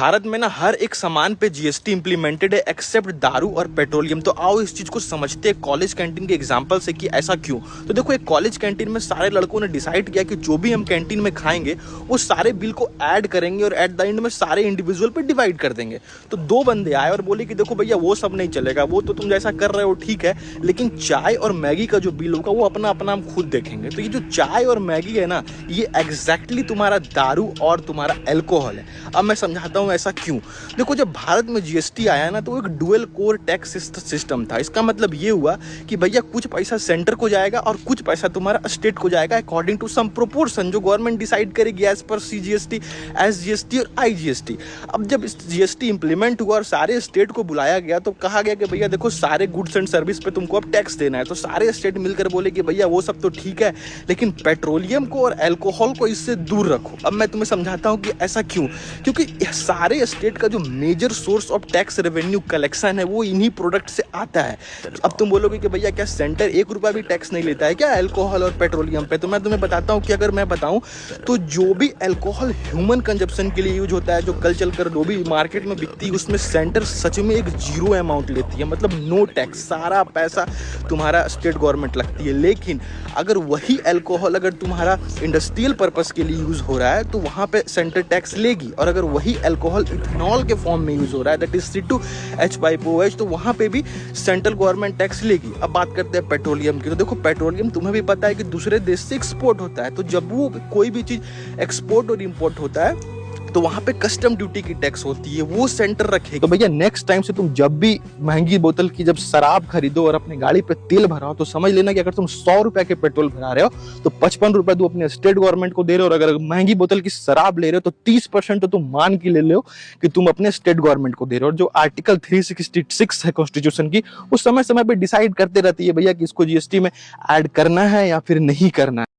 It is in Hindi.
भारत में ना हर एक सामान पे जीएसटी इंप्लीमेंटेड है एक्सेप्ट दारू और पेट्रोलियम। तो आओ इस चीज को समझते हैं कॉलेज कैंटीन के एग्जांपल से कि ऐसा क्यों। तो देखो, एक कॉलेज कैंटीन में सारे लड़कों ने डिसाइड किया कि जो भी हम कैंटीन में खाएंगे वो सारे बिल को ऐड करेंगे और एट द एंड में सारे इंडिविजुअल पे डिवाइड कर देंगे। तो दो बंदे आए और बोले कि देखो भैया, वो सब नहीं चलेगा, वो तो तुम जैसा कर रहे हो ठीक है, लेकिन चाय और मैगी का जो बिल होगा वो अपना अपना हम खुद देखेंगे। तो ये जो चाय और मैगी है ना, ये एग्जैक्टली तुम्हारा दारू और तुम्हारा एल्कोहल है। अब मैं समझाता हूँ ऐसा क्यों। देखो, जब भारत में जीएसटी आया ना, तो एक डुअल कोर टैक्स सिस्टम था। इसका मतलब ये हुआ कि भैया कुछ पैसा सेंटर को जाएगा और कुछ पैसा तुम्हारा स्टेट को जाएगा अकॉर्डिंग टू सम प्रोपोर्शन जो गवर्नमेंट डिसाइड करेगी एज पर सीजीएसटी, एसजीएसटी और आईजीएसटी। अब जब जीएसटी इंप्लीमेंट हुआ और सारे स्टेट को बुलाया गया तो कहा गया कि भैया देखो, सारे गुड्स एंड सर्विस पे तुमको अब टैक्स देना है। तो सारे स्टेट मिलकर बोले कि भैया वो सब तो ठीक है, लेकिन पेट्रोलियम को और अल्कोहल को इससे दूर रखो। अब मैं तुम्हें समझाता हूं कि ऐसा क्यों। क्योंकि सारे स्टेट का जो major source of tax revenue collection है वो इन्हीं प्रोडक्ट से आता है। अब तुम बोलोगे कि भैया क्या सेंटर 1 रुपया भी टैक्स नहीं लेता है क्या अल्कोहल और पेट्रोलियम पे? तो मैं तुम्हें बताता हूँ कि अगर मैं बताऊं तो जो भी अल्कोहल ह्यूमन कंजप्शन के लिए यूज होता है, जो कल चलकर जो भी मार्केट में बिकती है, उसमें सेंटर सच में एक जीरो अमाउंट लेती है, मतलब नो टैक्स, सारा पैसा तुम्हारा स्टेट गवर्नमेंट लगती है। लेकिन अगर वही अल्कोहल अगर तुम्हारा इंडस्ट्रियल पर्पस के लिए यूज हो रहा है तो वहां पे सेंटर टैक्स लेगी, और अगर वही अल्कोहल इथेनॉल के फॉर्म में यूज हो रहा है, दैट इज C2H5OH, तो वहां पे भी सेंट्रल गवर्नमेंट टैक्स लेगी। अब बात करते हैं पेट्रोलियम की। तो देखो, पेट्रोलियम तुम्हें भी पता है कि दूसरे देश से एक्सपोर्ट होता है। तो जब वो कोई भी चीज एक्सपोर्ट और इंपोर्ट होता है तो वहां पे कस्टम ड्यूटी की टैक्स होती है, वो सेंटर रखेगा। तो भैया नेक्स्ट टाइम से तुम जब भी महंगी बोतल की जब शराब खरीदो और अपने गाड़ी पे तेल भराओ तो समझ लेना कि अगर तुम 100 रुपए के पेट्रोल भरा रहे हो तो 55 रुपए तुम अपने स्टेट गवर्नमेंट को दे रहे हो, और अगर महंगी बोतल की शराब ले रहे हो तो 30% तो तुम मान के ले लो कि तुम अपने स्टेट गवर्नमेंट को दे रहे हो। और जो आर्टिकल 366 है कॉन्स्टिट्यूशन की, वो समय समय पे डिसाइड करते रहती है भैया कि इसको जीएसटी में ऐड करना है या फिर नहीं करना है।